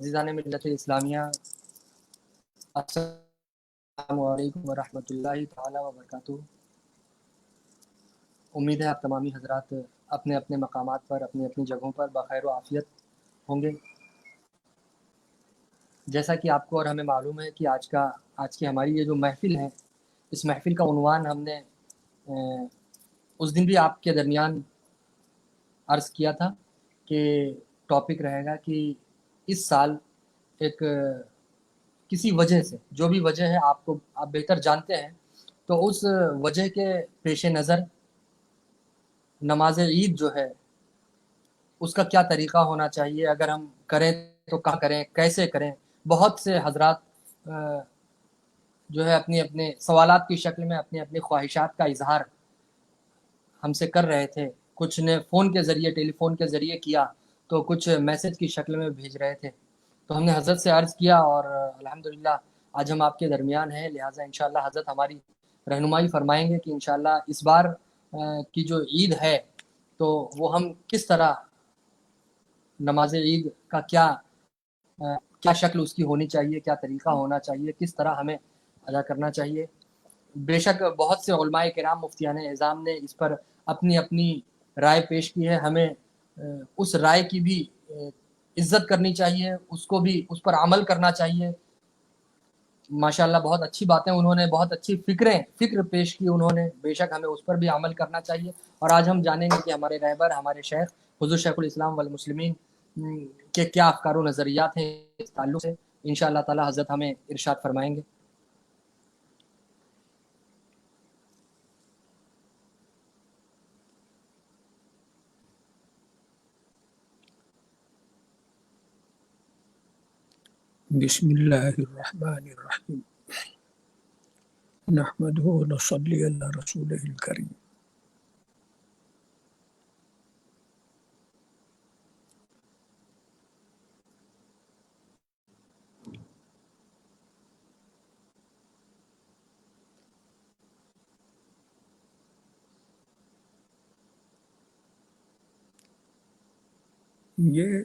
عزیزان ملت اسلامیہ، السلام علیکم ورحمۃ اللہ تعالی وبرکاتہ۔ امید ہے آپ تمامی حضرات اپنے اپنے مقامات پر، اپنی اپنی جگہوں پر بخیر و عافیت ہوں گے۔ جیسا کہ آپ کو اور ہمیں معلوم ہے کہ آج کی ہماری یہ جو محفل ہے، اس محفل کا عنوان ہم نے اس دن بھی آپ کے درمیان عرض کیا تھا کہ ٹاپک رہے گا کہ اس سال ایک کسی وجہ سے، جو بھی وجہ ہے آپ بہتر جانتے ہیں، تو اس وجہ کے پیش نظر نماز عید جو ہے اس کا کیا طریقہ ہونا چاہیے، اگر ہم کریں تو کہاں کریں، کیسے کریں۔ بہت سے حضرات جو ہے اپنے اپنے سوالات کی شکل میں اپنی اپنی خواہشات کا اظہار ہم سے کر رہے تھے۔ کچھ نے فون کے ذریعے، ٹیلی فون کے ذریعے کیا، تو کچھ میسج کی شکل میں بھیج رہے تھے۔ تو ہم نے حضرت سے عرض کیا اور الحمدللہ آج ہم آپ کے درمیان ہیں، لہٰذا انشاءاللہ حضرت ہماری رہنمائی فرمائیں گے کہ انشاءاللہ اس بار کی جو عید ہے تو وہ ہم کس طرح نماز عید کا کیا شکل اس کی ہونی چاہیے، کیا طریقہ ہونا چاہیے، کس طرح ہمیں ادا کرنا چاہیے۔ بے شک بہت سے علماء کرام، مفتیان اعظام نے اس پر اپنی اپنی رائے پیش کی ہے۔ ہمیں اس رائے کی بھی عزت کرنی چاہیے، اس پر عمل کرنا چاہیے۔ ماشاءاللہ بہت اچھی باتیں انہوں نے، بہت اچھی فکر پیش کی انہوں نے، بے شک ہمیں اس پر بھی عمل کرنا چاہیے۔ اور آج ہم جانیں گے کہ ہمارے رہبر، ہمارے شیخ حضور شیخ الاسلام والمسلمین کے کیا افکار و نظریات ہیں اس تعلق سے۔ انشاءاللہ تعالی حضرت ہمیں ارشاد فرمائیں گے۔ بسم اللہ الرحمن الرحیم، نحمدہ و نصلی علی رسولہ الکریم۔ یہ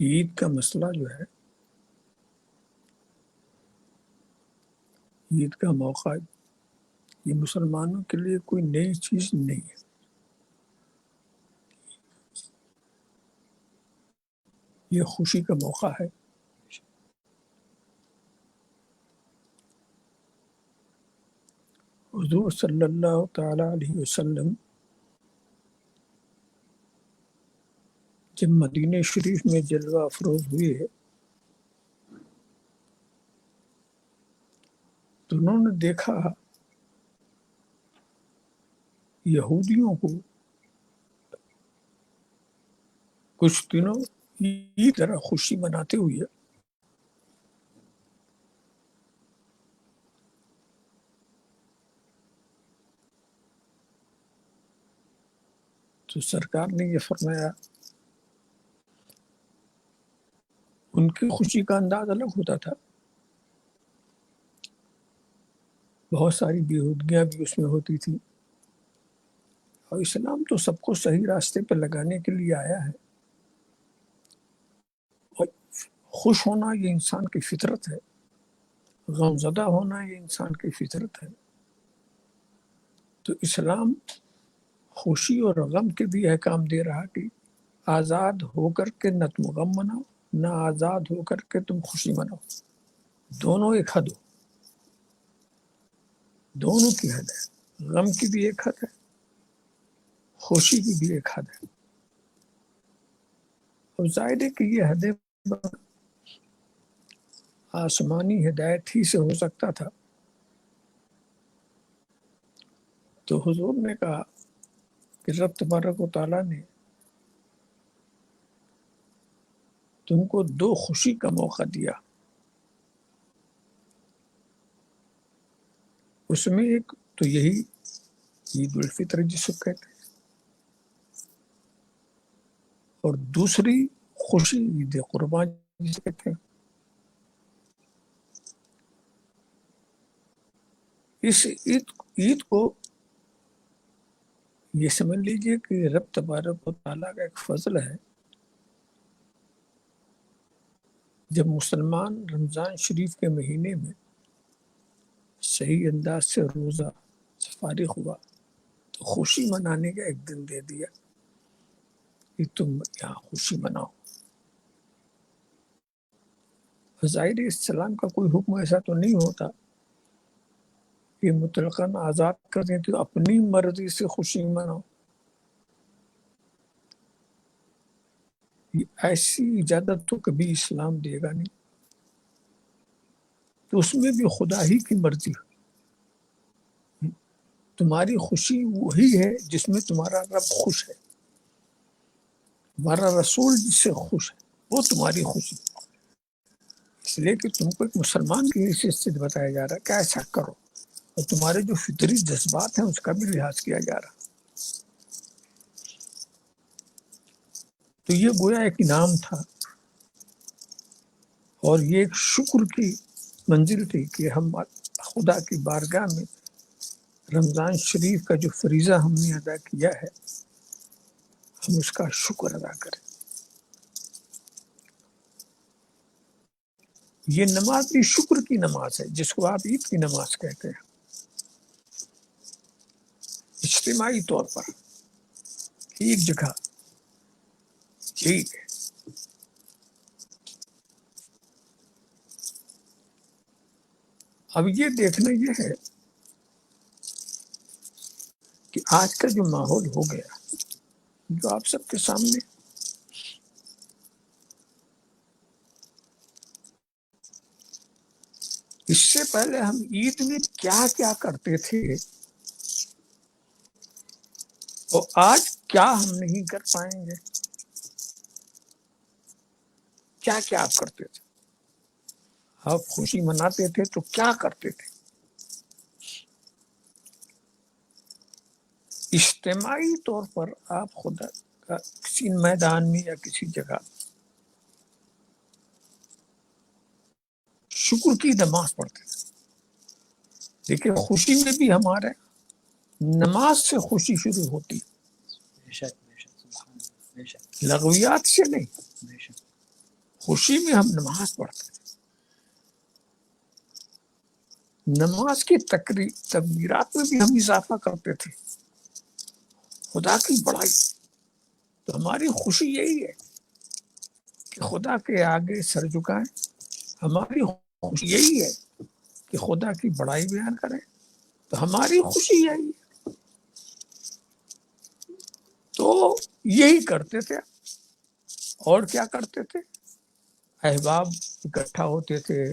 عید کا مسئلہ جو ہے، عید کا موقع، یہ مسلمانوں کے لیے کوئی نئی چیز نہیں ہے۔ یہ خوشی کا موقع ہے۔ حضور صلی اللہ تعالی علیہ وسلم جب مدینہ شریف میں جلوہ افروز ہوئے تو انہوں نے دیکھا یہودیوں کو کچھ دنوں کی طرح خوشی مناتے ہوئے تو سرکار نے یہ فرمایا، ان کی خوشی کا انداز الگ ہوتا تھا، بہت ساری بےہودگیاں بھی اس میں ہوتی تھی، اور اسلام تو سب کو صحیح راستے پہ لگانے کے لیے آیا ہے، اور خوش ہونا یہ انسان کی فطرت ہے، غم زدہ ہونا یہ انسان کی فطرت ہے۔ تو اسلام خوشی اور غم کے بھی احکام دے رہا کہ آزاد ہو کر کے نہ تم غم مناؤ، نہ آزاد ہو کر کے تم خوشی مناؤ، دونوں ایک حد ہو، دونوں کی حد ہے، غم کی بھی ایک حد ہے، خوشی کی بھی ایک حد ہے۔ اور ظاہر ہے کہ یہ حدیں آسمانی ہدایت ہی سے ہو سکتا تھا۔ تو حضور نے کہا کہ رب تبارک و تعالیٰ نے تم کو دو خوشی کا موقع دیا، اس میں ایک تو یہی عید الفطر جس کو کہتے ہیں، اور دوسری خوشی عید قربان جسے کہتے ہیں۔ اس عید کو یہ سمجھ لیجئے کہ رب تبارک و تعالیٰ کا ایک فضل ہے جب مسلمان رمضان شریف کے مہینے میں صحیح انداز سے روزہ سے فارغ ہوا تو خوشی منانے کا ایک دن دے دیا کہ تم یہاں خوشی مناؤ. ظاہر اسلام کا کوئی حکم ایسا تو نہیں ہوتا کہ مطلقاً آزاد کر دیں تو اپنی مرضی سے خوشی مناؤ. ایسی اجازت تو کبھی اسلام دے گا نہیں. تو اس میں بھی خدا ہی کی مرضی ہے. تمہاری خوشی وہی ہے جس میں تمہارا رب خوش ہے، تمہارا رسول جس سے خوش ہے وہ تمہاری خوشی. اس لیے کہ تم کو ایک مسلمان کی حیثیت سے بتایا جا رہا ہے کہ ایسا کرو، اور تمہارے جو فطری جذبات ہیں اس کا بھی لحاظ کیا جا رہا. تو یہ گویا ایک انعام تھا، اور یہ ایک شکر کی منزل تھی کہ ہم خدا کی بارگاہ میں رمضان شریف کا جو فریضہ ہم نے ادا کیا ہے ہم اس کا شکر ادا کریں. یہ نماز بھی شکر کی نماز ہے جس کو آپ عید کی نماز کہتے ہیں. اجتماعی طور پر ایک جگہ ٹھیک ہے. اب یہ دیکھنا یہ ہے کہ آج کا جو ماحول ہو گیا جو آپ سب کے سامنے، اس سے پہلے ہم عید میں کیا کیا کرتے تھے اور آج کیا ہم نہیں کر پائیں گے. کیا کیا آپ کرتے تھے؟ آپ خوشی مناتے تھے تو کیا کرتے تھے؟ اجتماعی طور پر آپ خدا کا کسی میدان میں یا کسی جگہ شکر کی نماز پڑھتے تھے. لیکن خوشی میں بھی ہمارے نماز سے خوشی شروع ہوتی، لغویات سے نہیں. خوشی میں ہم نماز پڑھتے تھے. نماز کی تکبیرات میں بھی ہم اضافہ کرتے تھے، خدا کی بڑائی. تو ہماری خوشی یہی ہے کہ خدا کے آگے سر جھکائیں. ہماری خوشی یہی ہے کہ خدا کی بڑائی بیان کریں. تو ہماری خوشی یہی ہے. تو یہی کرتے تھے. اور کیا کرتے تھے؟ احباب اکٹھا ہوتے تھے،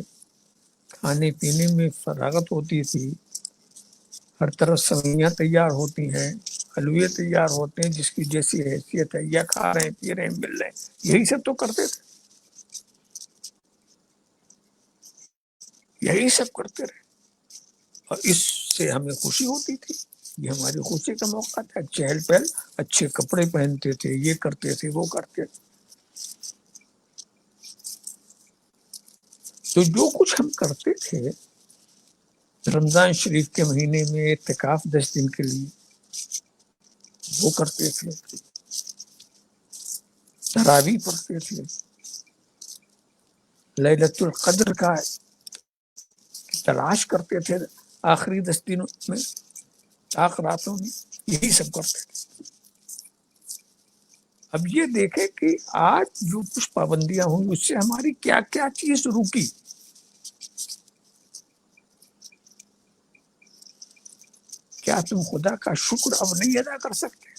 کھانے پینے میں فراغت ہوتی تھی، ہر طرف سوئیاں تیار ہوتی ہیں، حلوے تیار ہوتے ہیں، جس کی جیسی حیثیت ہے، یا کھا رہے ہیں پی رہے ہیں مل رہے ہیں. یہی سب تو کرتے تھے، یہی سب کرتے رہے، اور اس سے ہمیں خوشی ہوتی تھی. یہ ہماری خوشی کا موقع تھا. چہل پہل، اچھے کپڑے پہنتے تھے، یہ کرتے تھے وہ کرتے تھے. تو جو کچھ ہم کرتے تھے رمضان شریف کے مہینے میں اعتکاف 10 دن کے لیے وہ کرتے تھے. تراویح پڑھتے تھے، لیلۃ القدر کا تلاش کرتے تھے آخری 10 دنوں میں، آخراتوں میں، یہی سب کرتے تھے. اب یہ دیکھیں کہ آج جو کچھ پابندیاں ہوئی اس سے ہماری کیا کیا چیز رکی. کیا تم خدا کا شکر اب نہیں ادا کر سکتے؟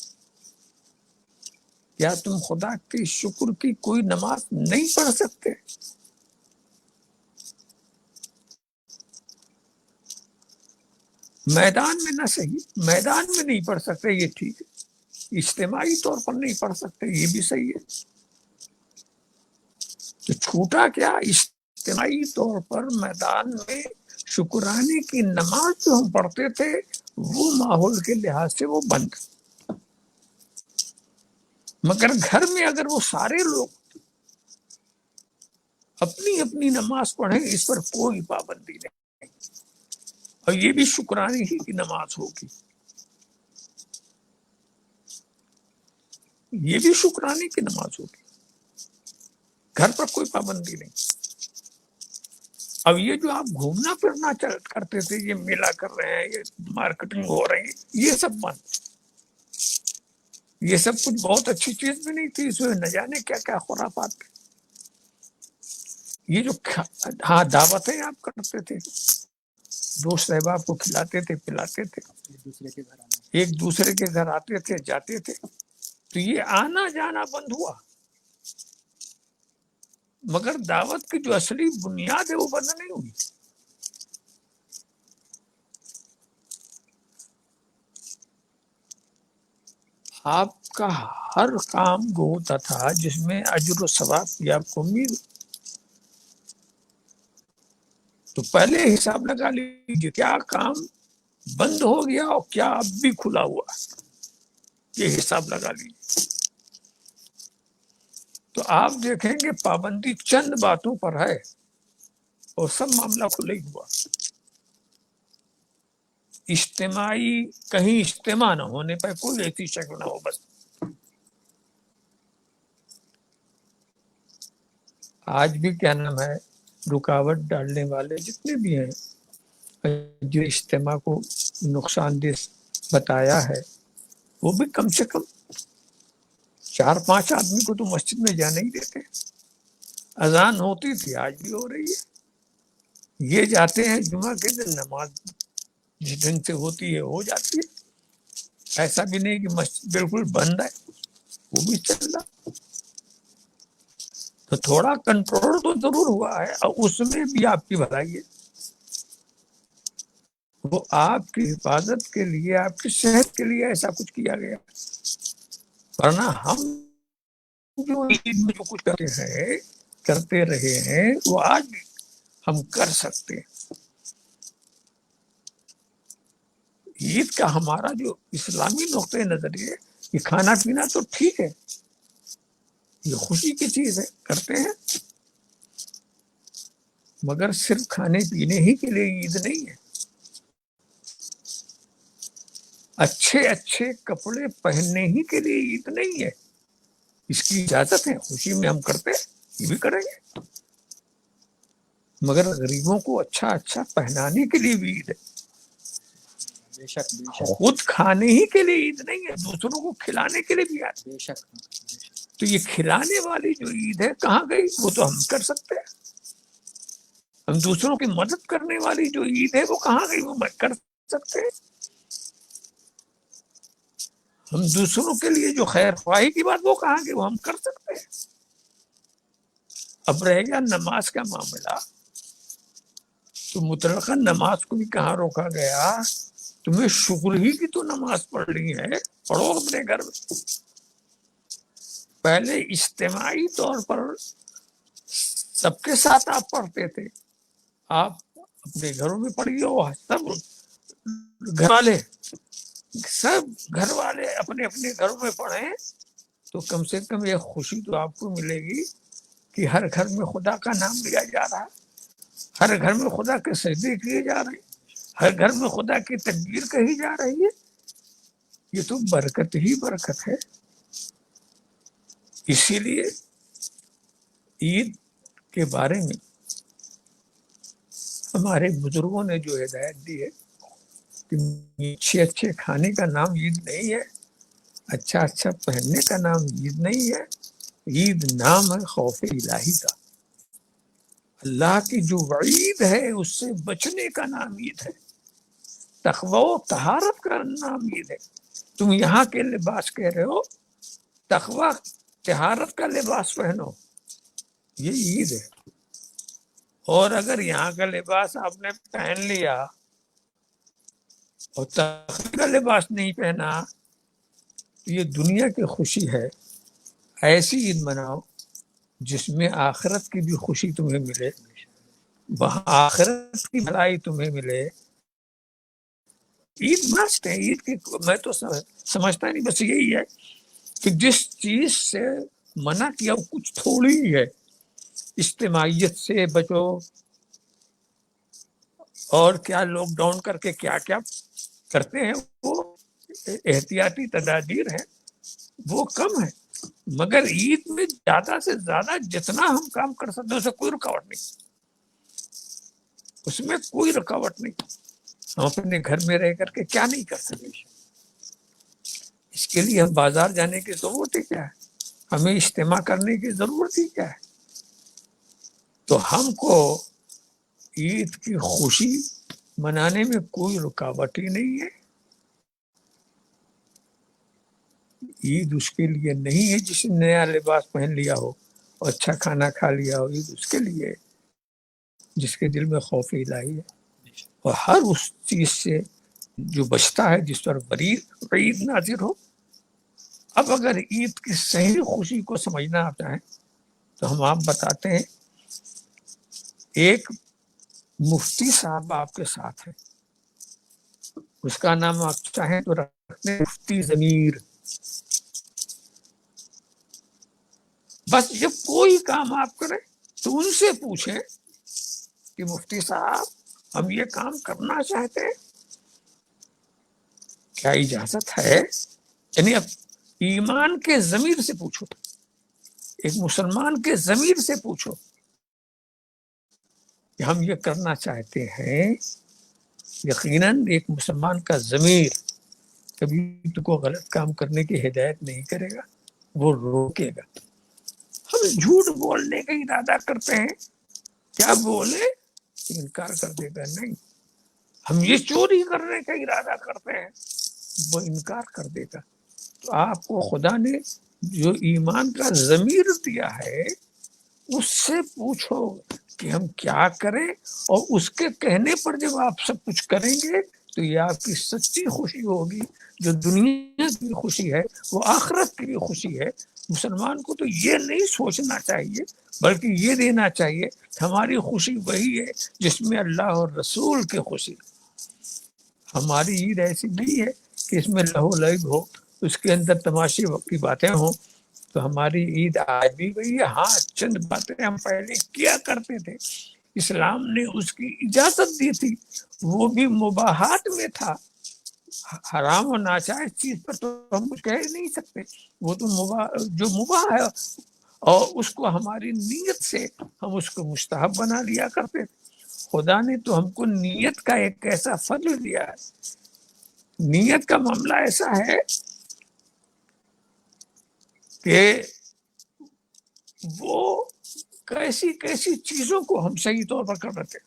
کیا تم خدا کے شکر کی کوئی نماز نہیں پڑھ سکتے؟ میدان میں نہ صحیح، میدان میں نہیں پڑھ سکتے یہ ٹھیک ہے، اجتماعی طور پر نہیں پڑھ سکتے یہ بھی صحیح ہے. تو چھوٹا کیا، اجتماعی طور پر میدان میں شکرانے کی نماز جو ہم پڑھتے تھے وہ ماحول کے لحاظ سے وہ بند. مگر گھر میں اگر وہ سارے لوگ اپنی اپنی نماز پڑھیں اس پر کوئی پابندی نہیں، اور یہ بھی شکرانے ہی کی نماز ہوگی، یہ بھی شکرانے کی نماز ہوگی. گھر پر کوئی پابندی نہیں. اب یہ جو آپ گھومنا پھرنا کرتے تھے، یہ میلہ کر رہے ہیں، یہ مارکیٹنگ ہو رہی ہے، یہ سب بند۔ یہ سب کچھ بہت اچھی چیز بھی نہیں تھی، اس میں نہ جانے کیا کیا خرافات تھے۔ یہ جو ہاں دعوتیں آپ کرتے تھے، دوست احباب کو کھلاتے تھے پلاتے تھے، ایک دوسرے کے گھر آتے تھے جاتے تھے، تو یہ آنا جانا بند ہوا، مگر دعوت کی جو اصلی بنیاد ہے وہ بند نہیں ہوئی۔ آپ کا ہر کام وہ ہوتا تھا جس میں اجر و ثواب کی آپ کو امید ہو۔ تو پہلے حساب لگا لیجیے کیا کام بند ہو گیا اور کیا اب بھی کھلا ہوا، یہ حساب لگا لیجیے۔ تو آپ دیکھیں گے پابندی چند باتوں پر ہے اور سب معاملہ کھلا ہی ہوا۔ اجتماعی کہیں اجتماع نہ ہونے پر کوئی ایسی شکل نہ ہو، بس آج بھی کیا نام ہے رکاوٹ ڈالنے والے جتنے بھی ہیں جو اجتماع کو نقصان دہ بتایا ہے، وہ بھی کم سے کم 4-5 آدمی کو تو مسجد میں جانے ہی دیتے ہیں۔ اذان ہوتی تھی، آج بھی ہو رہی ہے، یہ جاتے ہیں جمعہ کے دن، نماز جس ڈھنگ سے ہوتی ہے ہو جاتی ہے، ایسا بھی نہیں کہ مسجد بالکل بند ہے، وہ بھی چل رہا۔ تو تھوڑا کنٹرول تو ضرور ہوا ہے، اور اس میں بھی آپ کی بھلائی ہے، وہ آپ کی حفاظت کے لیے، آپ کی صحت کے لیے ایسا کچھ کیا گیا۔ ورنہ ہم جو عید میں جو کچھ کرتے رہے ہیں وہ آج بھی ہم کر سکتے ہیں۔ عید کا ہمارا جو اسلامی نقطۂ نظر ہے، یہ کھانا پینا تو ٹھیک ہے، یہ خوشی کی چیز ہے، کرتے ہیں، مگر صرف کھانے پینے ہی کے لیے عید نہیں ہے۔ اچھے اچھے کپڑے پہننے ہی کے لیے عید نہیں ہے، اس کی اجازت ہے، خوشی میں ہم کرتے ہیں، یہ بھی کریں گے، مگر غریبوں کو اچھا اچھا پہنانے کے لیے بھی عید ہے۔ بے شک بے شک خود کھانے ہی کے لیے عید نہیں ہے، دوسروں کو کھلانے کے لیے بھی عید۔ بے شک۔ تو یہ کھلانے والی جو عید ہے کہاں گئی؟ وہ تو ہم کر سکتے ہیں۔ ہم دوسروں کی مدد کرنے والی جو عید ہے وہ کہاں گئی؟ وہ کر سکتے ہیں۔ ہم دوسروں کے لیے جو خیر خواہی کی بات وہ کہاں گئی؟ وہ ہم کر سکتے ہیں۔ اب رہ گیا نماز کا معاملہ، تو مطلقاً نماز کو بھی کہاں روکا گیا؟ تمہیں شکر ہی کی تو نماز پڑھنی ہے، پڑھو اپنے گھر میں۔ پہلے اجتماعی طور پر سب کے ساتھ آپ پڑھتے تھے، آپ اپنے گھروں میں پڑھیے، اور سب گھر والے اپنے اپنے گھروں میں پڑھیں، تو کم سے کم یہ خوشی تو آپ کو ملے گی کہ ہر گھر میں خدا کا نام لیا جا رہا ہے، ہر گھر میں خدا کے سجدے کیے جا رہے ہیں، ہر گھر میں خدا کی تکبیر کہی جا رہی ہے۔ یہ تو برکت ہی برکت ہے۔ اسی لیے عید کے بارے میں ہمارے بزرگوں نے جو ہدایت دی ہے کہ اچھے اچھے کھانے کا نام عید نہیں ہے، اچھا اچھا پہننے کا نام عید نہیں ہے، عید نام ہے خوف الہی کا، اللہ کی جو وعید ہے اس سے بچنے کا نام عید ہے، تقوی و طہارت کا نام عید ہے۔ تم یہاں کے لباس کہہ رہے ہو، تقوی طہارت کا لباس پہنو، یہ عید ہے۔ اور اگر یہاں کا لباس آپ نے پہن لیا اور تقوی کا لباس نہیں پہنا، تو یہ دنیا کی خوشی ہے۔ ایسی عید مناؤ جس میں آخرت کی بھی خوشی تمہیں ملے، وہاں آخرت کی بھلائی تمہیں ملے۔ عید مست ہے، عید کی میں تو سمجھتا نہیں، بس یہی ہے کہ جس چیز سے منع کیا وہ کچھ تھوڑی ہی ہے، اجتماعیت سے بچو، اور کیا لاک ڈاؤن کر کے کیا کیا کرتے ہیں وہ احتیاطی تدابیر ہیں، وہ کم ہے، مگر عید میں زیادہ سے زیادہ جتنا ہم کام کر سکتے ہیں اسے کوئی رکاوٹ نہیں۔ اس میں کوئی رکاوٹ نہیں. ہم اپنے گھر میں رہ کر کے کیا نہیں کر سکتے؟ اس کے لیے ہم بازار جانے کی ضرورت ہی کیا ہے؟ ہمیں اجتماع کرنے کی ضرورت ہی کیا ہے؟ تو ہم کو عید کی خوشی منانے میں کوئی رکاوٹ ہی نہیں ہے. عید اس کے لیے نہیں ہے جس نے نیا لباس پہن لیا ہو اور اچھا کھانا کھا لیا ہو. عید اس کے لیے ہے جس کے دل میں خوف الہی ہے اور ہر اس چیز سے جو بچتا ہے جس پر عید نازل ہو. اب اگر عید کی صحیح خوشی کو سمجھنا آتا ہے تو ہم آپ بتاتے ہیں. ایک مفتی صاحب آپ کے ساتھ ہے، اس کا نام آپ چاہیں تو رکھتے ہیں مفتی ضمیر. بس جب کوئی کام آپ کریں تو ان سے پوچھیں کہ مفتی صاحب ہم یہ کام کرنا چاہتے ہیں، کیا اجازت ہے؟ یعنی اب ایمان کے ضمیر سے پوچھو، ایک مسلمان کے ضمیر سے پوچھو کہ ہم یہ کرنا چاہتے ہیں. یقیناً ایک مسلمان کا ضمیر کبھی تو کو غلط کام کرنے کی ہدایت نہیں کرے گا، وہ روکے گا. ہم جھوٹ بولنے کا ارادہ کرتے ہیں، کیا بولے؟ انکار کر دے گا نہیں. ہم یہ چوری کرنے کا ارادہ کرتے ہیں، وہ انکار کر دے گا. تو آپ کو خدا نے جو ایمان کا ضمیر دیا ہے اس سے پوچھو کہ ہم کیا کریں، اور اس کے کہنے پر جب آپ سب کچھ کریں گے تو یہ آپ کی سچی خوشی ہوگی. جو دنیا کی خوشی ہے وہ آخرت کی بھی خوشی ہے. مسلمان کو تو یہ نہیں سوچنا چاہیے بلکہ یہ دینا چاہیے ہماری خوشی وہی ہے جس میں اللہ اور رسول کی خوشی. ہماری عید ایسی نہیں ہے کہ اس میں لہو لعب ہو، اس کے اندر تماشے کی باتیں ہوں. تو ہماری عید آج بھی وہی ہے. ہاں چند باتیں ہم پہلے کیا کرتے تھے، اسلام نے اس کی اجازت دی تھی، وہ بھی مباحات میں تھا. حرام و ناجائز چیز پر تو ہم کچھ کہہ نہیں سکتے، وہ تو جو مباح ہے اور اس کو ہماری نیت سے ہم اس کو مستحب بنا لیا کرتے تھے. خدا نے تو ہم کو نیت کا ایک ایسا فضل دیا ہے. نیت کا معاملہ ایسا ہے کہ وہ کیسی کیسی چیزوں کو ہم صحیح طور پر کر رہے تھے.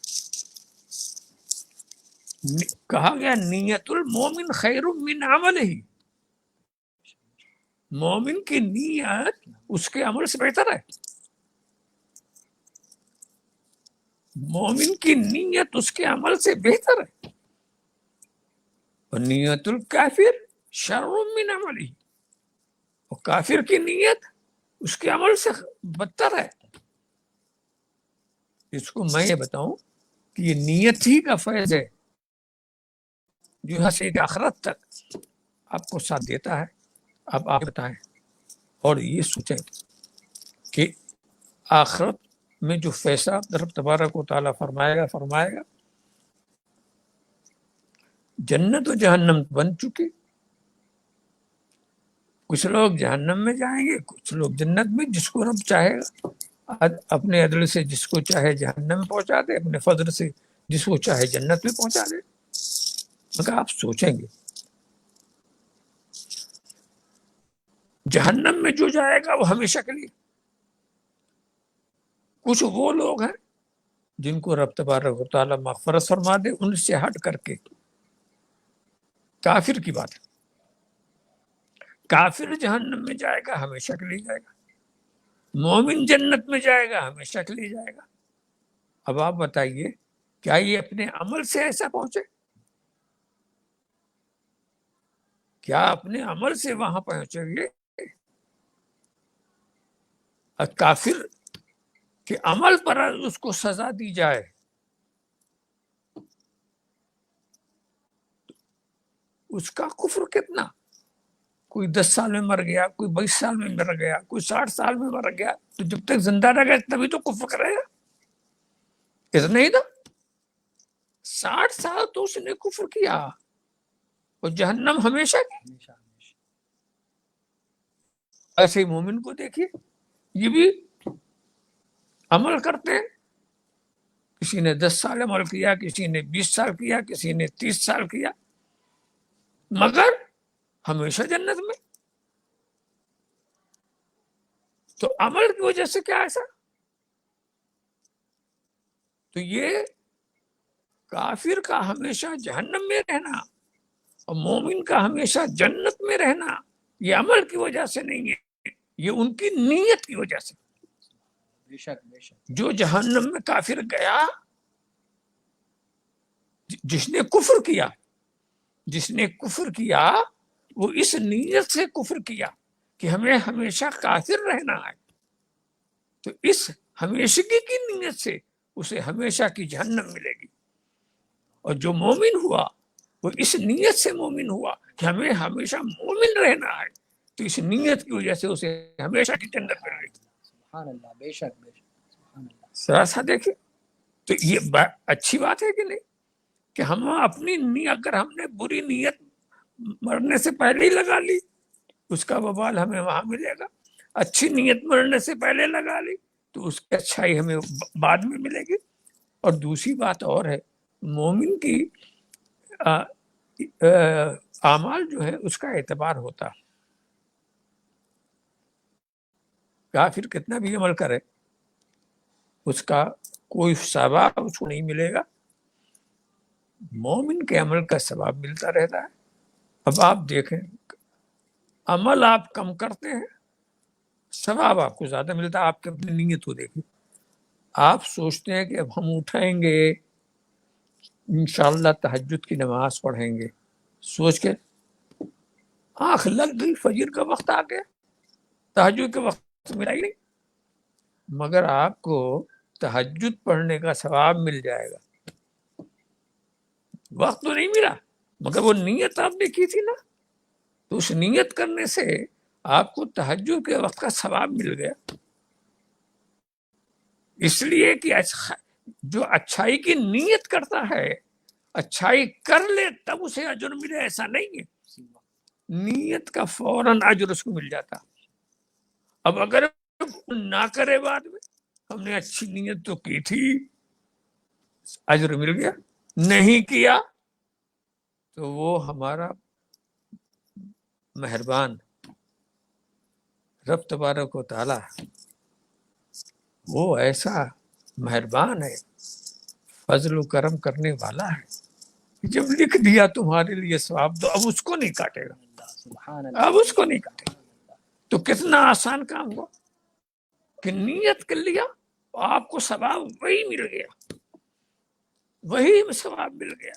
کہا گیا نیت المومن خیر من عمل ہی، مومن کی نیت اس کے عمل سے بہتر ہے. مومن کی نیت اس کے عمل سے بہتر ہے. اور نیت الکافر شر من عمل ہی، اور کافر کی نیت اس کے عمل سے بدتر ہے. اس کو میں یہ بتاؤں کہ یہ نیت ہی کا فیض ہے جو حسین آخرت تک آپ کو ساتھ دیتا ہے. اب آپ بتائیں اور یہ سوچیں کہ آخرت میں جو فیصلہ رب تبارک و تعالیٰ فرمائے گا جنت و جہنم بن چکی. کچھ لوگ جہنم میں جائیں گے، کچھ لوگ جنت میں. جس کو رب چاہے گا اپنے عدل سے جس کو چاہے جہنم میں پہنچا دے، اپنے فضل سے جس کو چاہے جنت میں پہنچا دے. مگر آپ سوچیں گے جہنم میں جو جائے گا وہ ہمیشہ کے لیے. کچھ وہ لوگ ہیں جن کو رب تبارک و تعالیٰ مغفرت فرما دے، ان سے ہٹ کر کے کافر کی بات ہے. کافر جہنم میں جائے گا، ہمیشہ کے لیے جائے گا. مومن جنت میں جائے گا، ہمیشہ کے لیے جائے گا. اب آپ بتائیے کیا یہ اپنے عمل سے ایسا پہنچے؟ کیا اپنے عمل سے وہاں پہنچیں گے؟ اور کافر کے عمل پر اس کو سزا دی جائے اس کا کفر کتنا؟ کوئی 10 سال میں مر گیا، کوئی 22 سال میں مر گیا، کوئی 60 سال میں مر گیا، تو جب تک زندہ رہ گیا تبھی تو کفر کرے گا. اتنا ہی تھا، 60 سال تو اس نے کفر کیا اور جہنم ہمیشہ کی. ایسے ہی مومن کو دیکھیے، یہ بھی عمل کرتے ہیں کسی نے 10 سال عمل کیا، کسی نے 20 سال کیا، کسی نے 30 سال کیا، مگر ہمیشہ جنت میں. تو عمل کی وجہ سے کیا ایسا؟ تو یہ کافر کا ہمیشہ جہنم میں رہنا اور مومن کا ہمیشہ جنت میں رہنا یہ عمل کی وجہ سے نہیں ہے، یہ ان کی نیت کی وجہ سے. بے شک بے شک. جو جہنم میں کافر گیا، جس نے کفر کیا وہ اس نیت سے کفر کیا کہ ہمیں ہمیشہ کافر رہنا ہے، تو اس ہمیشگی کی نیت سے اسے ہمیشہ کی جہنم ملے گی. اور جو مومن ہوا وہ اس نیت سے مومن ہوا کہ ہمیں ہمیشہ مومن رہنا ہے، تو اس نیت کی وجہ سے اسے ہمیشہ کی جنت ملے گی. سبحان اللہ. بے شک بے شک. سبحان اللہ. ذرا سا دیکھیں تو یہ اچھی بات ہے کہ نہیں کہ ہم اپنی اگر ہم نے بری نیت مرنے سے پہلے ہی لگا لی اس کا وبال ہمیں وہاں ملے گا، اچھی نیت مرنے سے پہلے لگا لی تو اس کی اچھائی ہمیں بعد میں ملے گی. اور دوسری بات اور ہے، مومن کی اعمال جو ہے اس کا اعتبار ہوتا. کافر کتنا بھی عمل کرے اس کا کوئی ثواب اس کو نہیں ملے گا، مومن کے عمل کا ثواب ملتا رہتا ہے. اب آپ دیکھیں، عمل آپ کم کرتے ہیں ثواب آپ کو زیادہ ملتا ہے. آپ کی اپنی نیت کو دیکھیں، آپ سوچتے ہیں کہ اب ہم اٹھیں گے انشاءاللہ تہجد کی نماز پڑھیں گے، سوچ کے آنکھ لگ گئی، فجر کا وقت آ گیا، تہجد کے وقت ملا ہی نہیں، مگر آپ کو تہجد پڑھنے کا ثواب مل جائے گا. وقت تو نہیں ملا مگر وہ نیت آپ نے کی تھی نا، تو اس نیت کرنے سے آپ کو تہجد کے وقت کا ثواب مل گیا. اس لیے کہ جو اچھائی کی نیت کرتا ہے اچھائی کر لے تب اسے اجر ملے ایسا نہیں ہے، نیت کا فوراً اجر اس کو مل جاتا. اب اگر نہ کرے بعد میں، ہم نے اچھی نیت تو کی تھی اجر مل گیا، نہیں کیا تو وہ ہمارا مہربان رب تبارک و تعالی وہ ایسا مہربان ہے، فضل و کرم کرنے والا ہے، جب لکھ دیا تمہارے لیے ثواب تو اب اس کو نہیں کاٹے گا، سبحان اللہ. اب اس کو نہیں کاٹے گا. تو کتنا آسان کام ہوا کہ نیت کر لیا آپ کو ثواب وہی مل گیا، وہی ثواب مل گیا.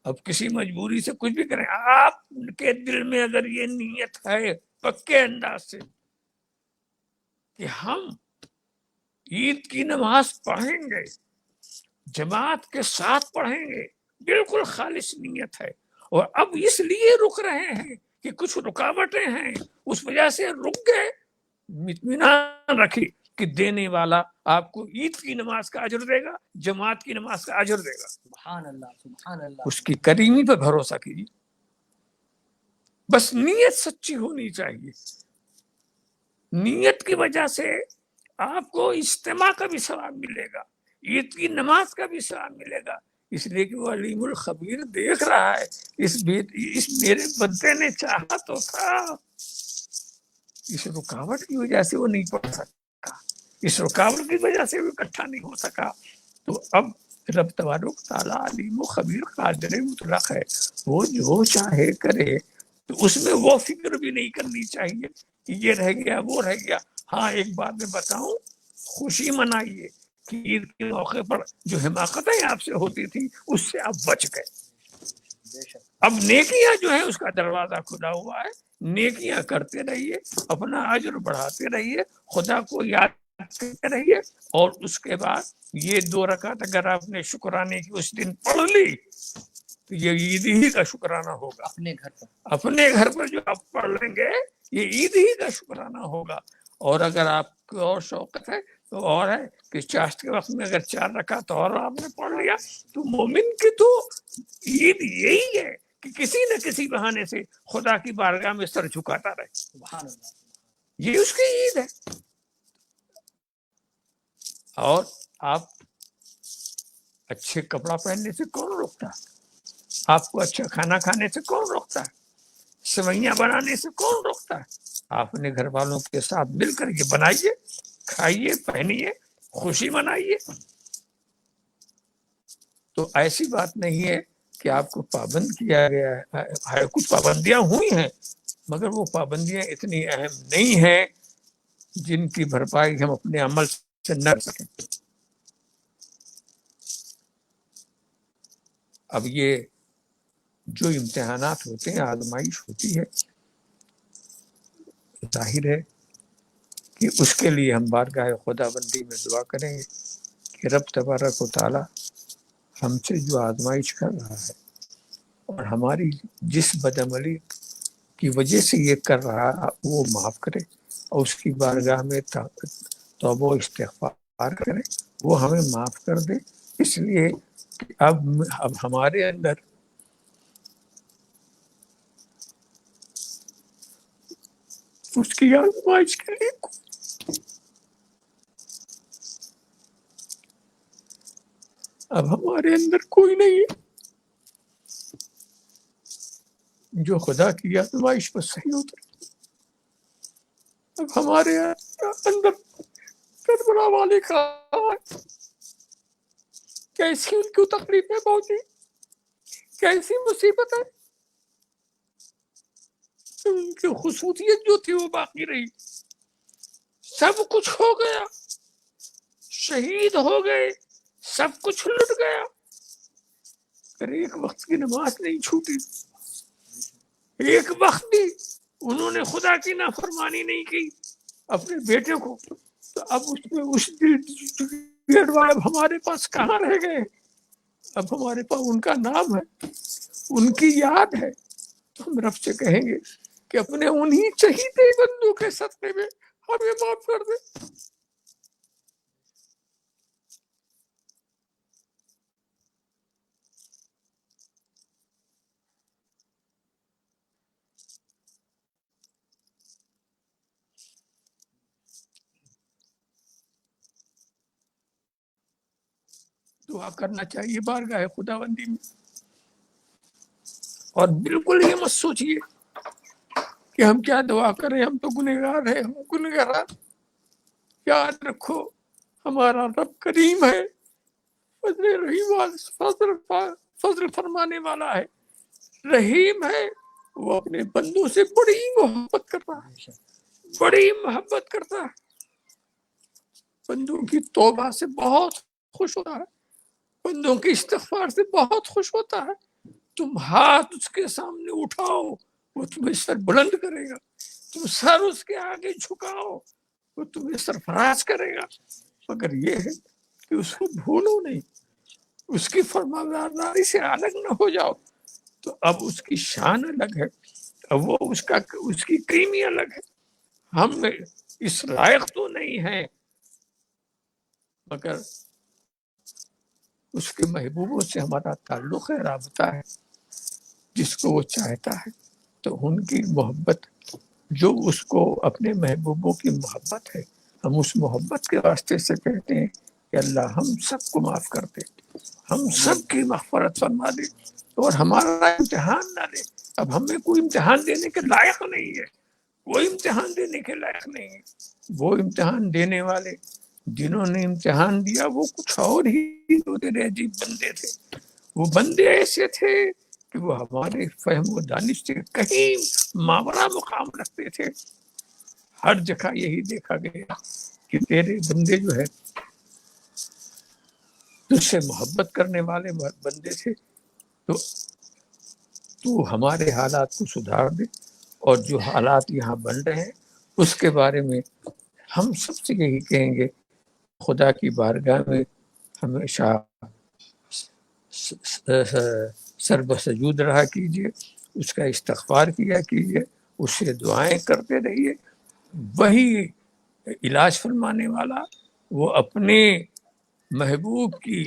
اب کسی مجبوری سے کچھ بھی کریں، آپ کے دل میں اگر یہ نیت ہے پکے انداز سے کہ ہم عید کی نماز پڑھیں گے، جماعت کے ساتھ پڑھیں گے، بالکل خالص نیت ہے، اور اب اس لیے رک رہے ہیں کہ کچھ رکاوٹیں ہیں اس وجہ سے رک گئے، اطمینان رکھی کہ دینے والا آپ کو عید کی نماز کا اجر دے گا، جماعت کی نماز کا اجر دے گا. سبحان اللہ. سبحان اللہ. اس کی کریمی پہ بھروسہ کیجیے، بس نیت سچی ہونی چاہیے. نیت کی وجہ سے آپ کو اجتماع کا بھی ثواب ملے گا، عید کی نماز کا بھی ثواب ملے گا، اس لیے کہ وہ علیم الخبیر دیکھ رہا ہے. اس میرے بندے نے چاہا تو تھا، اس رکاوٹ کی وجہ سے وہ نہیں پڑھ سکا، اس رکاوٹ کی وجہ سے وہ اکٹھا نہیں ہو سکا. تو اب رب تبارک تعالیٰ علیم و خبیر قادر مطلق ہے، وہ جو چاہے کرے، تو اس میں وہ فکر بھی نہیں کرنی چاہیے کہ یہ رہ گیا وہ رہ گیا. ہاں ایک بات میں بتاؤں، خوشی منائیے کہ عید کے موقع پر جو حماقتیں آپ سے ہوتی تھی اس سے آپ بچ گئے. اب نیکیاں جو ہے اس کا دروازہ کھلا ہوا ہے، نیکیاں کرتے رہیے، اپنا اجر بڑھاتے رہیے، خدا کو یاد کرتے رہیے، اور اس کے بعد یہ 2 رکعت اگر آپ نے شکرانے کی اس دن پڑھ لی تو یہ عید ہی کا شکرانہ ہوگا. اپنے گھر پر جو آپ پڑھ لیں گے یہ عید ہی کا شکرانہ ہوگا. اور اگر آپ کو اور شوقت ہے تو اور ہے کہ چاشت کے وقت میں اگر 4 رکعت اور آپ نے پڑھ لیا تو مومن کی تو عید یہی ہے کہ کسی نہ کسی بہانے سے خدا کی بارگاہ میں سر جھکاتا رہے. سبحان اللہ. یہ اس کی عید ہے. اور آپ اچھے کپڑا پہننے سے کون روکتا ہے؟ آپ کو اچھا کھانا کھانے سے کون روکتا ہے؟ سوئیاں بنانے سے کون روکتا ہے؟ آپ اپنے گھر والوں کے ساتھ مل کر کے بنائیے، کھائیے، پہنیے، خوشی منائیے۔ تو ایسی بات نہیں ہے کہ آپ کو پابند کیا گیا ہے، کچھ پابندیاں ہوئی ہیں، مگر وہ پابندیاں اتنی اہم نہیں ہیں جن کی بھرپائی ہم اپنے عمل سے نہ کر سکیں۔ اب یہ جو امتحانات ہوتے ہیں، آزمائش ہوتی ہے، ظاہر ہے کہ اس کے لیے ہم بارگاہ خدا بندی میں دعا کریں گے کہ رب تبارک و تعالی ہم سے جو آزمائش کر رہا ہے اور ہماری جس بدعملی کی وجہ سے یہ کر رہا ہے وہ معاف کرے، اور اس کی بارگاہ میں توبہ و استغفار کرے، وہ ہمیں معاف کر دے۔ اس لیے کہ اب ہمارے اندر اس کی آزمائش کے لیے اب ہمارے اندر کوئی نہیں ہے جو خدا کی آزمائش پر صحیح اترے۔ اب ہمارے اندر کربلا والے کا کیسی ان کی تکلیفیں پہنچی، کیسی مصیبت ہے، ان کی خصوصیت جو تھی وہ باقی رہی۔ سب کچھ ہو گیا، شہید ہو گئے، سب کچھ لٹ گیا، پھر ایک وقت کی نماز نہیں چھوٹی، ایک وقت بھی انہوں نے خدا کی نافرمانی نہیں کی اپنے بیٹے کو۔ تو اب اس ڈیڑھ والے ہمارے پاس کہاں رہ گئے؟ اب ہمارے پاس ان کا نام ہے، ان کی یاد ہے، تو ہم رب سے کہیں گے کہ اپنے انہی چہیتے بندوں کے صدقے میں ہمیں معاف کر دے۔ دعا کرنا چاہیے بارگاہ خداوندی میں، اور بالکل یہ مت سوچیے کہ ہم کیا دعا کریں، ہم تو گنہگار ہیں، ہم گنہگار۔ یاد رکھو ہمارا رب کریم ہے، فضل فرمانے والا ہے، رحیم ہے، وہ اپنے بندوں سے بڑی محبت کرتا ہے، بڑی محبت کرتا ہے، بندوں کی توبہ سے بہت خوش ہوتا ہے، بندوں کی استغفار سے بہت خوش ہوتا ہے۔ تم ہاتھ اس کے سامنے اٹھاؤ، وہ تمہیں سر بلند کرے گا، تم سر اس کے آگے جھکاؤ، وہ تمہیں سرفراز کرے گا، مگر یہ ہے کہ اس کو بھولو نہیں، اس کی فرمانبرداری سے الگ نہ ہو جاؤ۔ تو اب اس کی شان الگ ہے، اب وہ اس کی کریمی الگ ہے۔ ہم اس لائق تو نہیں ہیں، مگر اس کے محبوبوں سے ہمارا تعلق ہے، رابطہ ہے، جس کو وہ چاہتا ہے۔ تو ان کی محبت، جو اس کو اپنے محبوبوں کی محبت ہے، ہم اس محبت کے واسطے سے کہتے ہیں کہ اللہ ہم سب کو معاف کر دے، ہم سب کی مغفرت فرما دے، اور ہمارا امتحان نہ لے۔ اب ہمیں کوئی امتحان دینے کے لائق نہیں ہے، کوئی امتحان دینے کے لائق نہیں ہے۔ وہ امتحان دینے والے جنہوں نے امتحان دیا وہ کچھ اور ہی دوسرے عجیب بندے تھے، وہ بندے ایسے تھے کہ وہ ہمارے فہم و دانش سے کہیں ماورا مقام رکھتے تھے۔ ہر جگہ یہی دیکھا گیا کہ تیرے بندے جو ہے تجھ سے محبت کرنے والے بندے تھے، تو ہمارے حالات کو سدھار دے، اور جو حالات یہاں بن رہے ہیں اس کے بارے میں ہم سب سے یہی کہیں گے، خدا کی بارگاہ میں ہمیشہ سر بسجود رہا کیجیے، اس کا استغفار کیا کیجیے، اس سے دعائیں کرتے رہیے۔ وہی علاج فرمانے والا، وہ اپنے محبوب کی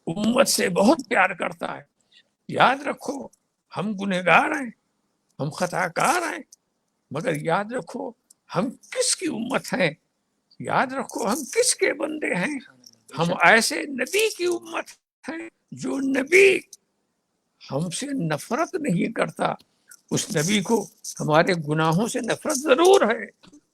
امت سے بہت پیار کرتا ہے۔ یاد رکھو ہم گنہگار ہیں، ہم خطا کار ہیں، مگر یاد رکھو ہم کس کی امت ہیں، یاد رکھو ہم کس کے بندے ہیں، ہم ایسے نبی کی امت ہیں جو نبی ہم سے نفرت نہیں کرتا، اس نبی کو ہمارے گناہوں سے نفرت ضرور ہے،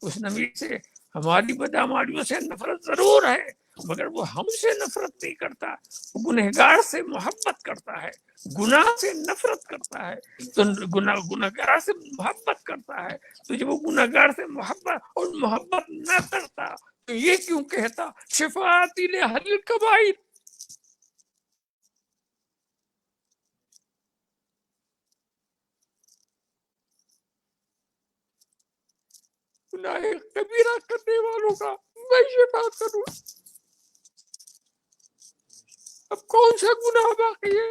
اس نبی سے ہماری بدعمالیوں سے نفرت ضرور ہے، مگر وہ ہم سے نفرت نہیں کرتا، وہ گنہگار سے محبت کرتا ہے، گناہ سے نفرت کرتا ہے، تو گنہگار سے محبت کرتا ہے، تو جب وہ گنہگار سے محبت نہ کرتا تو یہ کیوں کہتا شفاعتی لأہل الکبائر؟ گناہ کبیرہ کرنے والوں کا میں شفاعت کروں؟ اب کون سا گناہ باقی ہے؟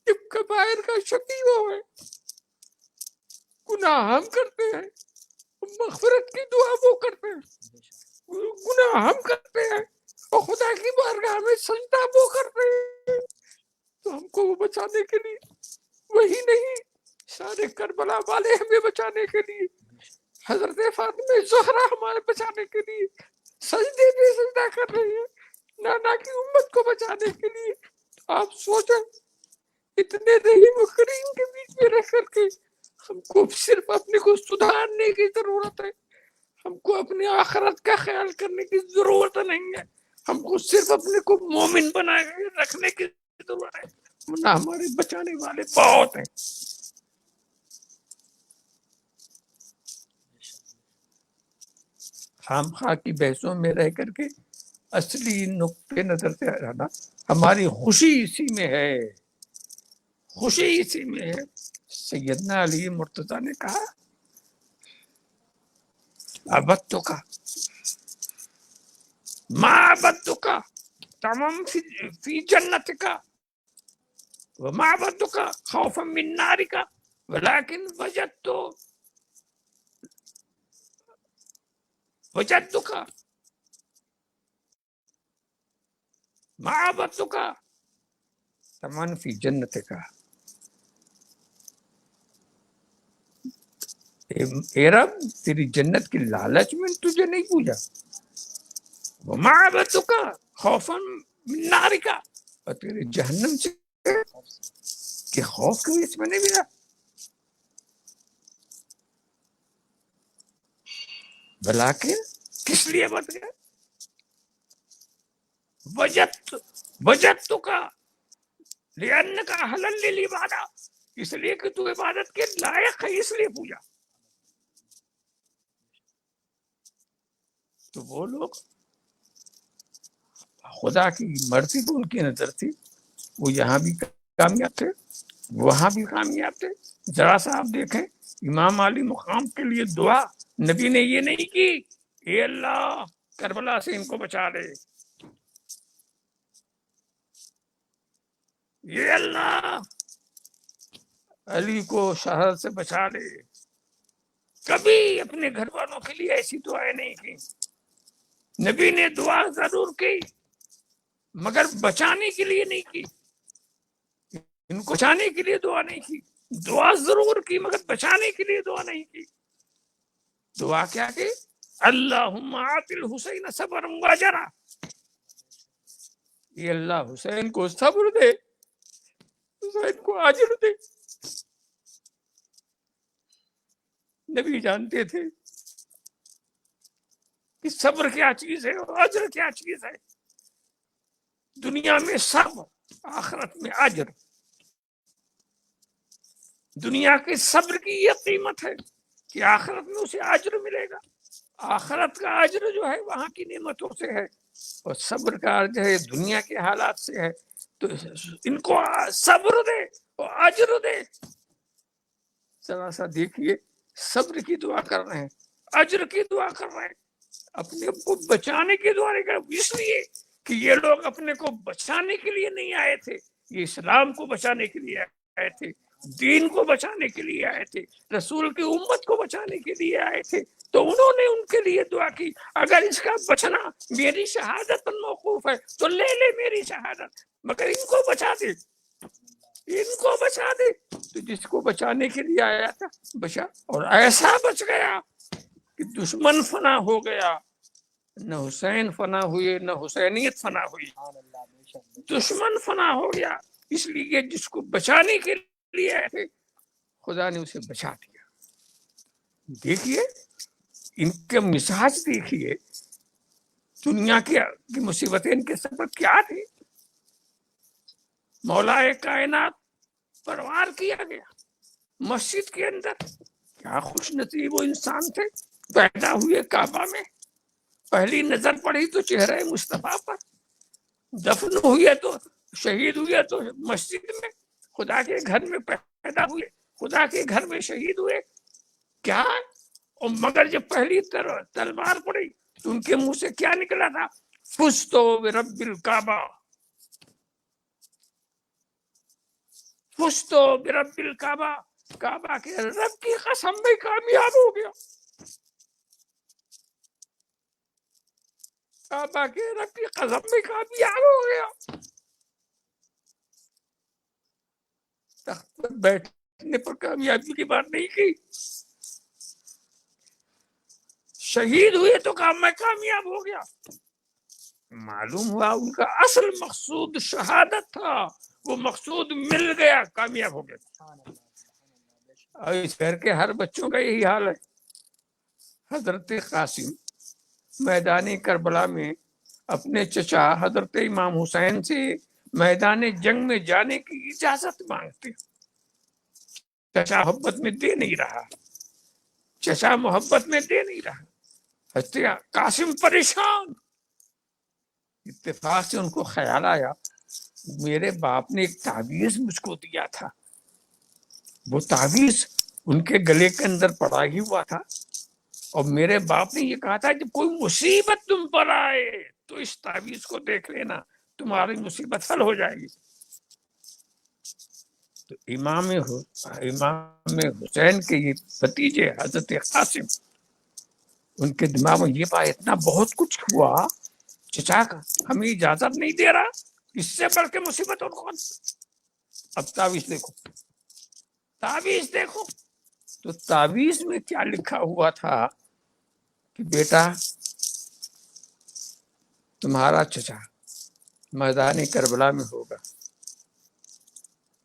جب کبائر کا شقی وہ ہے، گناہ ہم کرتے ہیں، مغفرت کی دعا وہ کرتے ہیں، گناہ ہم کرتے ہیں اور خدا کی بارگاہ میں سجدہ وہ کرتے ہیں، تو ہم کو وہ بچانے کے لیے وہی نہیں، سارے کربلا والے ہمیں بچانے کے لیے، حضرت فاطمہ زہرا ہمارے بچانے کے لیے سجدے پہ سجدہ کر رہی ہے، نانا کی امت کو بچانے کے لیے۔ آپ سوچیں اتنے رحیم و کریم کے بیچ میں رہ کر کے ہم کو صرف اپنے کو سدھارنے کی ضرورت ہے، ہم کو اپنی آخرت کا خیال کرنے کی ضرورت نہیں ہے، ہم کو صرف اپنے کو مومن بنا کے رکھنے کی ضرورت ہے، ورنہ ہمارے بچانے والے بہت ہیں۔ خام خواہ کی بحثوں میں رہ کر کے اصلی نقطے نظر سے ہٹانا، ہماری خوشی اسی میں ہے، خوشی اسی میں ہے۔ سیدنا علی مرتضیٰ نے کہا عبدتک ما عبدتک تمام فی جنتک وما عبدتک خوفا من نارک ولكن وجدتک ما عبدتک تمام فی جنتک، اے رب تیری جنت کی لالچ میں تجھے نہیں پوجا، وما عبدتک خوفا من نارک، اور تیرے جہنم سے کہ خوف کی اس میں نہیں ملا، بلاکن کس لیے بت گیا وجدتک لأنک اہلا للعبادہ، اس لیے کہ تو عبادت کے لائق ہے، اس لیے پوجا۔ تو وہ لوگ خدا کی مرضی تو ان کی نظر تھی، وہ یہاں بھی کامیاب تھے وہاں بھی کامیاب تھے۔ ذرا سا آپ دیکھیں امام علی مقام کے لیے دعا نبی نے یہ نہیں کی اے اللہ کربلا سے ان کو بچا لے، یہ اللہ علی کو شہر سے بچا لے، کبھی اپنے گھر والوں کے لیے ایسی دعائیں نہیں کی۔ نبی نے دعا ضرور کی مگر بچانے کے لیے نہیں کی، ان کو بچانے کے لیے دعا نہیں کی، دعا ضرور کی مگر بچانے کے لیے دعا نہیں کی۔ دعا کیا کہ اللہم آت الحسین صبرا واجرا، یہ اللہ حسین کو صبر دے، حسین کو اجر دے۔ نبی جانتے تھے کہ صبر کیا چیز ہے اور اجر کیا چیز ہے، دنیا میں صبر آخرت میں اجر، دنیا کے صبر کی یہ قیمت ہے کہ آخرت میں اسے اجر ملے گا، آخرت کا اجر جو ہے وہاں کی نعمتوں سے ہے اور صبر کا اجر ہے دنیا کے حالات سے ہے، تو ان کو صبر دے اور اجر دے۔ ذرا سا دیکھیے صبر کی دعا کر رہے ہیں، اجر کی دعا کر رہے ہیں، اپنے کو بچانے کی دعا نہیں کر رہے، اس لیے کہ یہ لوگ اپنے کو بچانے کے لیے نہیں آئے تھے، یہ اسلام کو بچانے کے لیے آئے تھے، دین کو بچانے کے لیے آئے تھے، رسول کی امت کو بچانے کے لیے آئے تھے، تو انہوں نے ان کے لیے دعا کی اگر اس کا بچنا میری شہادت پر موقوف ہے تو لے لے میری شہادت، مگر ان کو بچا دے، ان کو بچا دے۔ تو جس کو بچانے کے لیے آیا تھا بچا، اور ایسا بچ گیا کہ دشمن فنا ہو گیا، نہ حسین فنا ہوئے نہ حسینیت فنا ہوئی۔ دشمن فنا ہو گیا، اس لیے جس کو بچانے کے لیے آئے تھے خدا نے اسے بچا دیا۔ دیکھیے ان کے مزاج، دیکھیے دنیا کی مصیبتیں ان کے سبب کیا تھی۔ مولا کائنات پروار کیا گیا مسجد کے اندر، کیا خوش نصیب وہ انسان تھے، پیدا ہوئے کعبہ میں، پہلی نظر پڑی تو چہرہ مصطفیٰ پر، دفن ہوئے تو شہید ہوئے تو مسجد میں، خدا کے گھر میں پیدا ہوئے، خدا کے گھر میں شہید ہوئے، کیا؟ اور مگر جب پہلی تلوار پڑی تو ان کے منہ سے کیا نکلا تھا؟ فزتو برب الکعبہ، فزتو برب الکعبہ، کعبہ کے رب کی قسم میں کامیاب ہو گیا، کعبہ کے رب کی قسم میں کامیاب ہو گیا۔ تخت پر بیٹھنے پر کامیابی کی بات نہیں کی، شہید ہوئے تو کام میں کامیاب ہو گیا۔ معلوم ہوا ان کا اصل مقصود شہادت تھا، وہ مقصود مل گیا، کامیاب ہو گیا۔ اور اس گھر کے ہر بچوں کا یہی حال ہے۔ حضرت قاسم میدان کربلا میں اپنے چچا حضرت امام حسین سے میدان جنگ میں جانے کی اجازت مانگتے، چچا محبت میں دے نہیں رہا، چچا محبت میں دے نہیں رہا، حضرت قاسم پریشان۔ اتفاق سے ان کو خیال آیا میرے باپ نے ایک تعویذ مجھ کو دیا تھا، وہ تعویذ ان کے گلے کے اندر پڑا ہی ہوا تھا، اور میرے باپ نے یہ کہا تھا جب کوئی مصیبت تم پر آئے تو اس تعویذ کو دیکھ لینا، تمہاری مصیبت حل ہو جائے گی۔ تو امام حسین کے یہ بھتیجے حضرت قاسم، ان کے دماغ میں یہ بات، اتنا بہت کچھ ہوا، چچا کا ہمیں اجازت نہیں دے رہا، اس سے بڑھ کے مصیبت اور کون؟ اب تعویذ دیکھو، تعویذ دیکھو۔ تو تعویذ میں کیا لکھا ہوا تھا کہ بیٹا تمہارا چچا میدان کربلا میں ہوگا،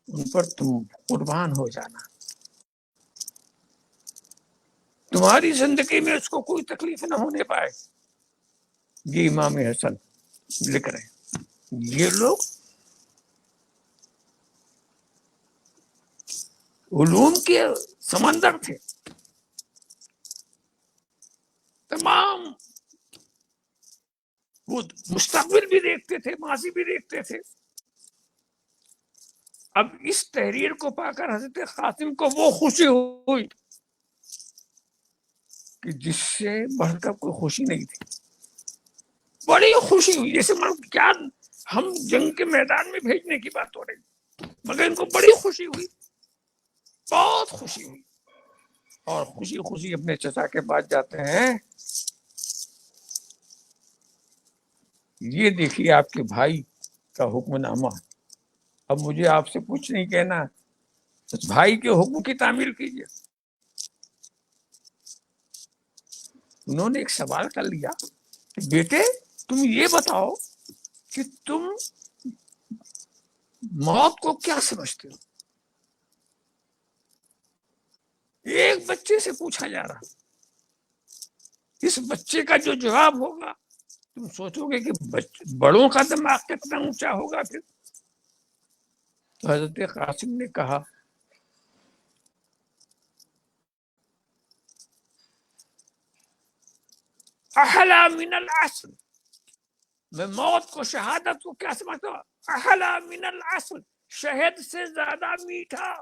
ان پر تم قربان ہو جانا، تمہاری زندگی میں اس کو کوئی تکلیف نہ ہونے پائے۔ یہ امام حسن لکھ رہے ہیں۔ یہ لوگ علوم کے سمندر تھے، تمام وہ مستقبل بھی دیکھتے تھے، ماضی بھی دیکھتے تھے۔ اب اس تحریر کو پا کر حضرت قاسم کو وہ خوشی ہوئی کہ جس سے بڑھ کر کوئی خوشی نہیں تھی، بڑی خوشی ہوئی، جیسے کیا ہم جنگ کے میدان میں بھیجنے کی بات ہو رہی، مگر ان کو بڑی خوشی ہوئی، بہت خوشی ہوئی، اور خوشی خوشی اپنے چچا کے پاس جاتے ہیں۔ یہ دیکھیے آپ کے بھائی کا حکم نامہ، اب مجھے آپ سے کچھ نہیں کہنا، بھائی کے حکم کی تعمیل کیجیے۔ انہوں نے ایک سوال کر لیا کہ بیٹے تم یہ بتاؤ کہ تم موت کو کیا سمجھتے ہو؟ ایک بچے سے پوچھا جا رہا، اس بچے کا جو جواب ہوگا تم سوچو گے کہ بڑوں کا دماغ کتنا اونچا ہوگا۔ پھر تو حضرت قاسم نے کہا احلا من العسل، میں موت کو، شہادت کو کیا سمجھتا ہوں؟ احلا من العسل، شہد سے زیادہ میٹھا۔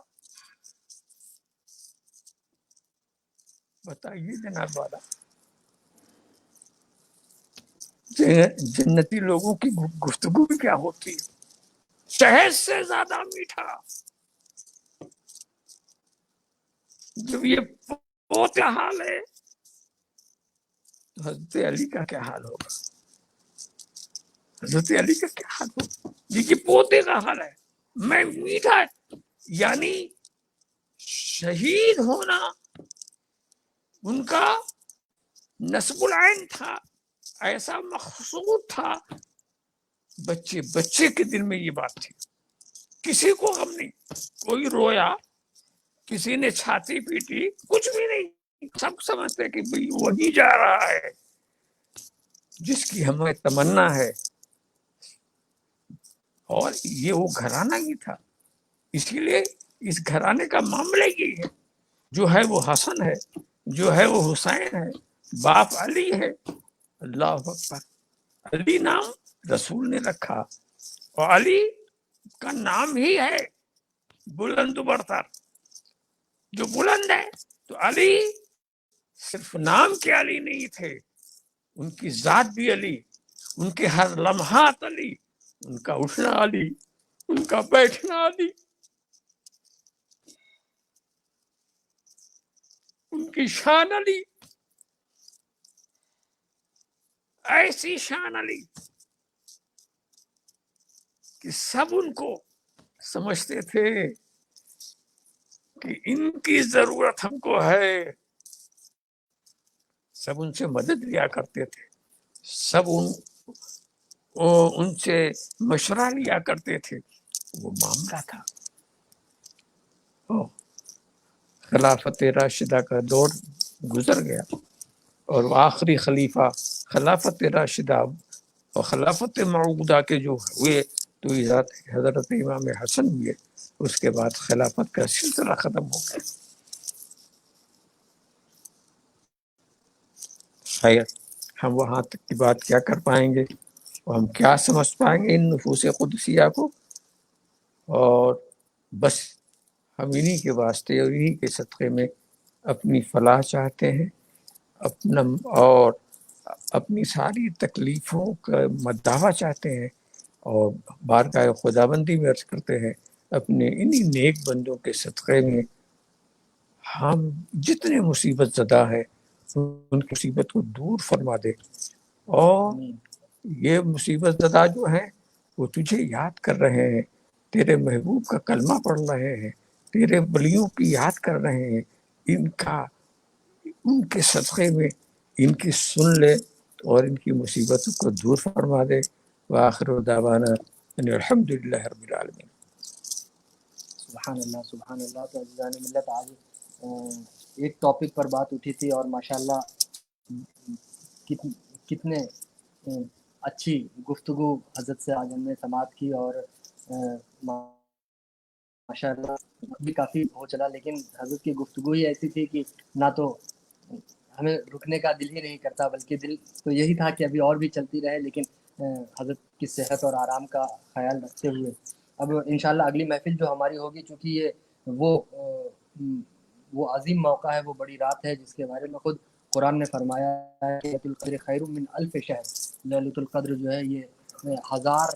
بتائیے جناب والا، جنتی لوگوں کی گفتگو بھی کیا ہوتی ہے، شہد سے زیادہ میٹھا۔ جب یہ پوتا حال ہے تو حضرت علی کا کیا حال ہوگا؟ حضرت علی کا کیا حال ہوگا؟ یہ پوتے کا حال ہے، میں میٹھا، یعنی شہید ہونا ان کا نصب العین تھا، ایسا مقصود تھا بچے بچے کے دل میں یہ بات تھی، کسی کو غم نہیں، کوئی رویا، کسی نے چھاتی پیٹی، کچھ بھی نہیں، سب سمجھتے کہ بھئی وہی جا رہا ہے جس کی ہمیں تمنا ہے. اور یہ وہ گھرانہ ہی تھا، اسی لیے اس گھرانے کا معاملہ یہ ہے، جو ہے وہ حسن ہے، جو ہے وہ حسین ہے، باپ علی ہے. اللہ اکبر. علی نام رسول نے رکھا، اور علی کا نام ہی ہے بلند برتر، جو بلند ہے. تو علی صرف نام کے علی نہیں تھے، ان کی ذات بھی علی، ان کے ہر لمحات علی، ان کا اٹھنا علی، ان کا بیٹھنا علی، ان کی شان علی، ایسی شان علی کہ سب ان کو سمجھتے تھے کہ ان کی ضرورت ہم کو ہے. سب ان سے مدد لیا کرتے تھے، سب ان سے مشورہ لیا کرتے تھے. وہ معاملہ تھا. خلافت راشدہ کا دور گزر گیا، اور آخری خلیفہ خلافت راشدہ اور خلافت موعودہ کے جو ہوئے تو حضرت امام حسن ہوئے. اس کے بعد خلافت کا سلسلہ ختم ہو گیا. خیر، ہم وہاں تک کی بات کیا کر پائیں گے، اور ہم کیا سمجھ پائیں گے ان نفوس قدسیہ کو. اور بس ہم انہی کے واسطے اور انہی کے صدقے میں اپنی فلاح چاہتے ہیں، اپنا اور اپنی ساری تکلیفوں کا مداوع چاہتے ہیں، اور بارگاہ خداوندی میں عرض کرتے ہیں اپنے انہی نیک بندوں کے صدقے میں ہم جتنے مصیبت زدہ ہے ان کی مصیبت کو دور فرما دے. اور یہ مصیبت زدہ جو ہیں وہ تجھے یاد کر رہے ہیں، تیرے محبوب کا کلمہ پڑھ رہے ہیں، تیرے ولیوں کی یاد کر رہے ہیں، ان کے صدقے میں ان کی سن لے اور ان کی مصیبتوں کو دور فرما دے. وآخر دعوانا ان الحمدللہ رب العالمین. سبحان اللہ سبحان اللہ. تو عزیزان ملت، آج ایک ٹاپک پر بات اٹھی تھی، اور ماشاءاللہ کتنے اچھی گفتگو حضرت سے آج ہم نے سماعت کی، اور ماشاءاللہ بھی کافی ہو چلا، لیکن حضرت کی گفتگو ہی ایسی تھی کہ نہ تو ہمیں رکنے کا دل ہی نہیں کرتا، بلکہ دل تو یہی تھا کہ ابھی اور بھی چلتی رہے، لیکن حضرت کی صحت اور آرام کا خیال رکھتے ہوئے اب انشاءاللہ اگلی محفل جو ہماری ہوگی، چونکہ یہ وہ عظیم موقع ہے، وہ بڑی رات ہے جس کے بارے میں خود قرآن نے فرمایا ہے کہ لیلۃ القدر خیر من الف شہر. لیلۃ القدر جو ہے یہ 1000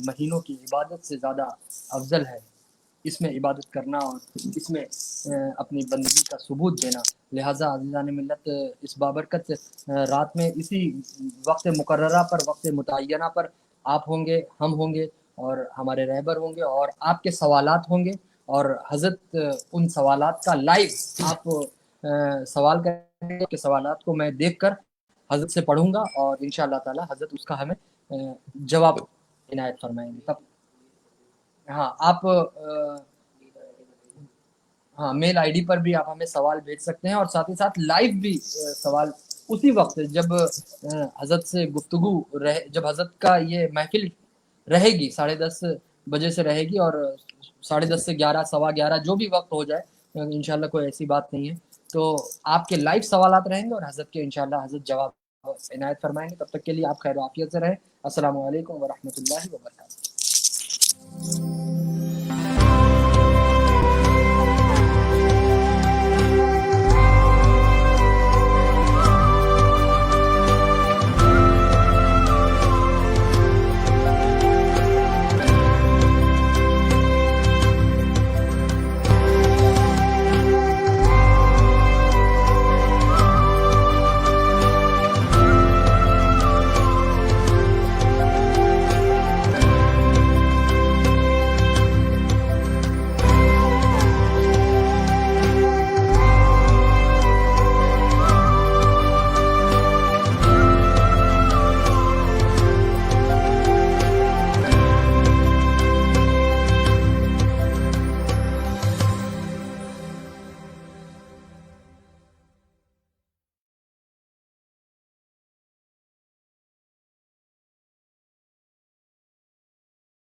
مہینوں کی عبادت سے زیادہ افضل ہے. اس میں عبادت کرنا اور اس میں اپنی بندگی کا ثبوت دینا. لہٰذا عزیزان ملت، اس بابرکت رات میں اسی وقت مقررہ پر، وقت متعینہ پر آپ ہوں گے، ہم ہوں گے، اور ہمارے رہبر ہوں گے، اور آپ کے سوالات ہوں گے، اور حضرت ان سوالات کا لائیو آپ سوال کریں گے کہ سوالات کو میں دیکھ کر حضرت سے پڑھوں گا، اور انشاءاللہ تعالی حضرت اس کا ہمیں جواب عنایت فرمائیں گے. تب ہاں آپ میل آئی ڈی پر بھی آپ ہمیں سوال بھیج سکتے ہیں، اور ساتھ ہی ساتھ لائیو بھی سوال اسی وقت جب حضرت سے گفتگو جب حضرت کا یہ محفل رہے گی 10:30 بجے سے رہے گی، اور 10:30 سے 11 سوا 11 جو بھی وقت ہو جائے، انشاءاللہ کوئی ایسی بات نہیں ہے، تو آپ کے لائیو سوالات رہیں گے اور حضرت کے انشاءاللہ حضرت جواب عنایت فرمائیں گے. تب تک کے لیے آپ خیر و عافیت سے رہیں. السلام علیکم ورحمۃ اللہ وبرکاتہ.